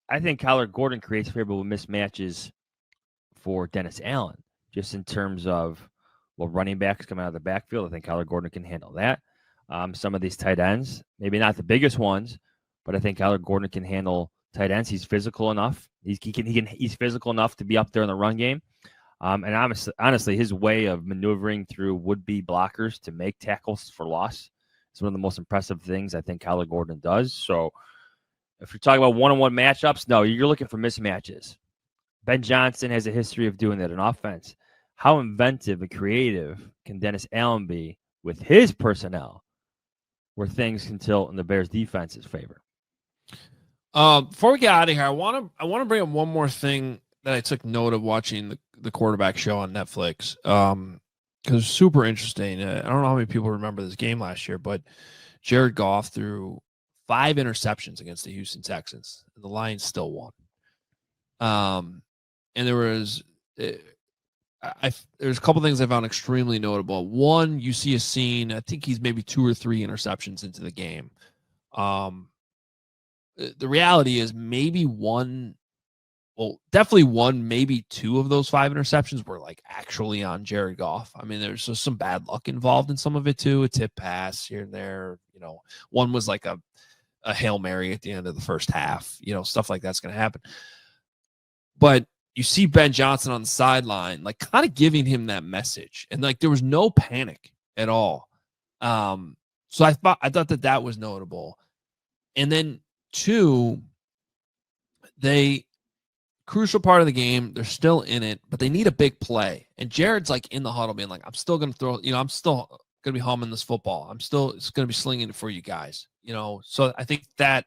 I think Kyler Gordon creates favorable mismatches for Dennis Allen, just in terms of, well, running backs come out of the backfield. I think Kyler Gordon can handle that. Some of these tight ends, maybe not the biggest ones, but I think Kyler Gordon can handle tight ends. He's physical enough. He's physical enough to be up there in the run game. And honestly, his way of maneuvering through would-be blockers to make tackles for loss is one of the most impressive things I think Kyler Gordon does. So if you're talking about one-on-one matchups, no, you're looking for mismatches. Ben Johnson has a history of doing that in offense. How inventive and creative can Dennis Allen be with his personnel where things can tilt in the Bears' defense's favor? Before we get out of here, I want to bring up one more thing that I took note of watching the quarterback show on Netflix. Because it's super interesting. I don't know how many people remember this game last year, but Jared Goff threw 5 interceptions against the Houston Texans. And the Lions still won. And there was there's a couple things I found extremely notable. One, you see a scene, I think he's maybe 2 or 3 interceptions into the game. The reality is maybe definitely 1, maybe 2 of those 5 interceptions were like actually on Jared Goff. I mean, there's just some bad luck involved in some of it too. A tip pass here and there. One was like a Hail Mary at the end of the first half. Stuff like that's going to happen. But you see Ben Johnson on the sideline, like kind of giving him that message. And like there was no panic at all. So I thought that was notable. And then 2, crucial part of the game, they're still in it, but they need a big play. And Jared's like in the huddle being like, I'm still going to throw, I'm still going to be humming this football. It's going to be slinging it for you guys, So I think that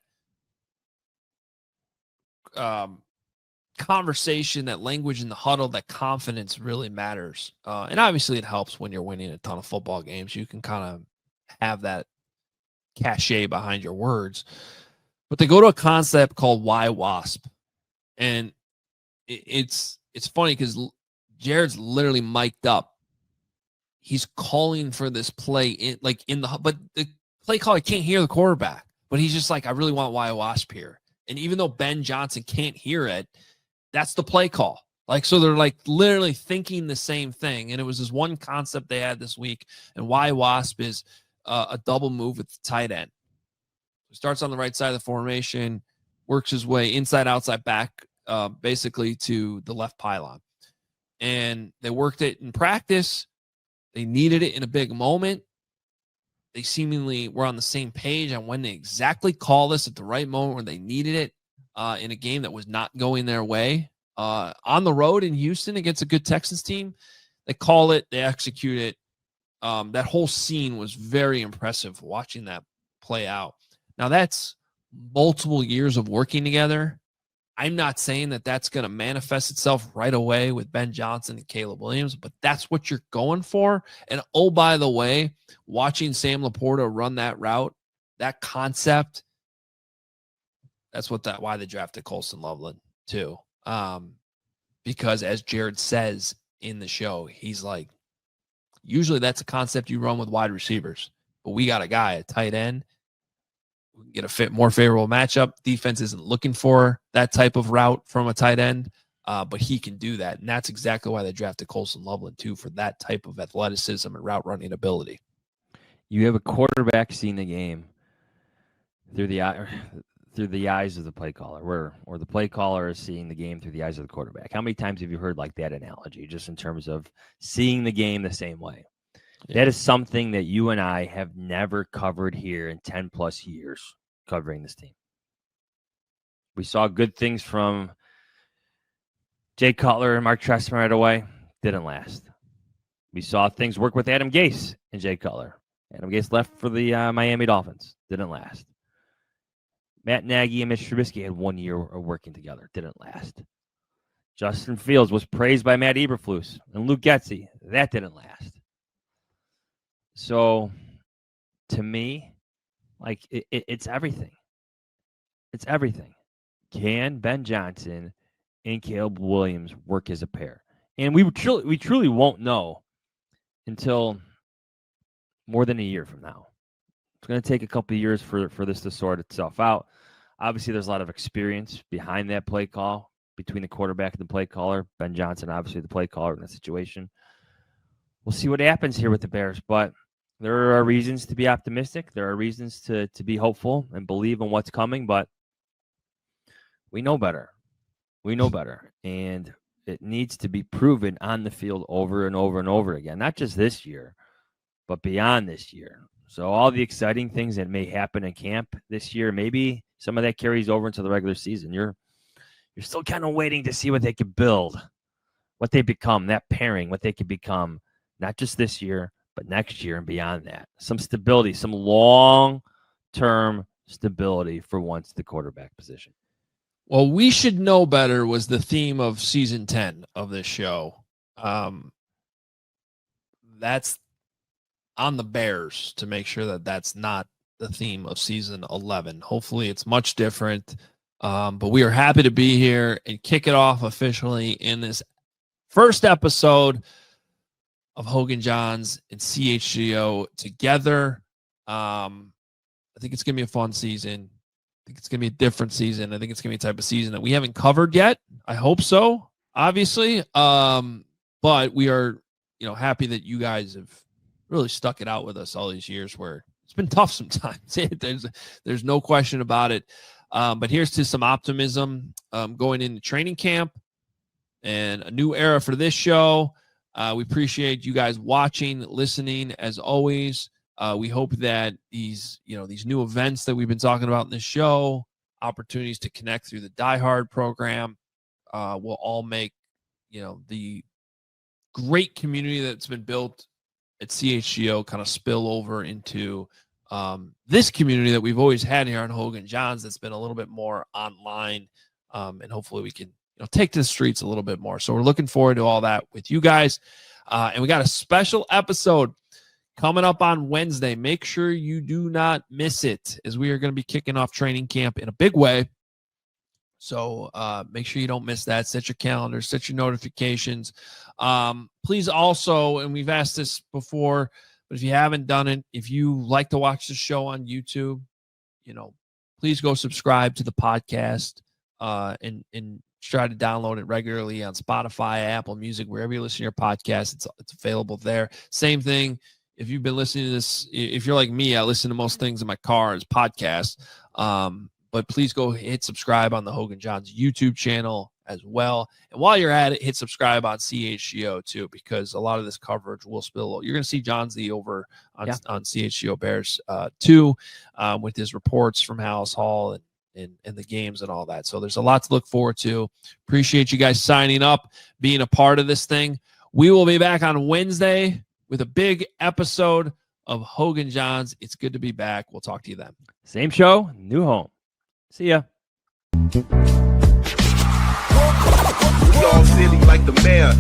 conversation, that language in the huddle, that confidence really matters. And obviously it helps when you're winning a ton of football games. You can kind of have that cachet behind your words. But they go to a concept called Y-WASP. And it's funny because Jared's literally mic'd up. He's calling for but the play caller can't hear the quarterback. But he's just like, I really want Y-WASP here. And even though Ben Johnson can't hear it, that's the play call. Like, so they're like literally thinking the same thing. And it was this one concept they had this week. And Y-WASP is a double move with the tight end. He starts on the right side of the formation, works his way inside, outside, back, basically to the left pylon. And they worked it in practice. They needed it in a big moment. They seemingly were on the same page on when they exactly call this at the right moment when they needed it in a game that was not going their way. On the road in Houston against a good Texans team, they call it, they execute it. That whole scene was very impressive watching that play out. Now, that's multiple years of working together. I'm not saying that that's going to manifest itself right away with Ben Johnson and Caleb Williams, but that's what you're going for. And oh, by the way, watching Sam Laporta run that route, that concept, that's why they drafted Colston Loveland too. Because as Jared says in the show, he's like, usually that's a concept you run with wide receivers, but we got a guy, a tight end. We can get a more favorable matchup. Defense isn't looking for that type of route from a tight end, but he can do that. And that's exactly why they drafted Colston Loveland, too, for that type of athleticism and route running ability. You have a quarterback seeing the game through the eyes of the play caller, or the play caller is seeing the game through the eyes of the quarterback. How many times have you heard like that analogy, just in terms of seeing the game the same way? That is something that you and I have never covered here in 10 plus years covering this team. We saw good things from Jay Cutler and Mark Trestman right away. Didn't last. We saw things work with Adam Gase and Jay Cutler. Adam Gase left for the Miami Dolphins. Didn't last. Matt Nagy and Mitch Trubisky had 1 year of working together. Didn't last. Justin Fields was praised by Matt Eberflus and Luke Getsy. That didn't last. So, to me, like, it's everything. It's everything. Can Ben Johnson and Caleb Williams work as a pair? And we truly won't know until more than a year from now. It's going to take a couple of years for this to sort itself out. Obviously, there's a lot of experience behind that play call between the quarterback and the play caller. Ben Johnson, obviously, the play caller in that situation. We'll see what happens here with the Bears, but there are reasons to be optimistic. There are reasons to be hopeful and believe in what's coming, but we know better. We know better, and it needs to be proven on the field over and over and over again, not just this year, but beyond this year. So all the exciting things that may happen in camp this year, maybe some of that carries over into the regular season. You're still kind of waiting to see what they could build, what they become, that pairing, what they could become, not just this year, but next year and beyond that. Some stability, some long-term stability for once the quarterback position. Well, we should know better was the theme of season 10 of this show. That's on the Bears to make sure that that's not the theme of season 11. Hopefully it's much different. But we are happy to be here and kick it off officially in this first episode of Hoge and Jahns and CHGO together. I think it's going to be a fun season. I think it's going to be a different season. I think it's going to be a type of season that we haven't covered yet. I hope so, obviously. But we are, happy that you guys have really stuck it out with us all these years where it's been tough sometimes. There's no question about it. But here's to some optimism going into training camp and a new era for this show. We appreciate you guys watching, listening, as always. We hope that these new events that we've been talking about in this show, opportunities to connect through the Die Hard program, will all make, the great community that's been built at CHGO kind of spill over into this community that we've always had here on Hoge and Jahns that's been a little bit more online, and hopefully we can take to the streets a little bit more. So we're looking forward to all that with you guys. And we got a special episode coming up on Wednesday. Make sure you do not miss it, as we are going to be kicking off training camp in a big way. So make sure you don't miss that. Set your calendar, set your notifications. Please also, and we've asked this before, but if you haven't done it, if you like to watch the show on YouTube, please go subscribe to the podcast and try to download it regularly on Spotify, Apple Music, wherever you listen to your podcast. It's available there. Same thing. If you've been listening to this, if you're like me, I listen to most things in my car as podcasts. But please go hit subscribe on the Hoge and Jahns YouTube channel as well. And while you're at it, hit subscribe on CHGO too, because a lot of this coverage will spill. You're going to see Johnsy over on CHGO Bears too, with his reports from House Hall and the games and all that. So there's a lot to look forward to. Appreciate you guys signing up, being a part of this thing. We will be back on Wednesday with a big episode of Hoge and Jahns. It's good to be back. We'll talk to you then. Same show, new home. See ya. Dog city like the mayor.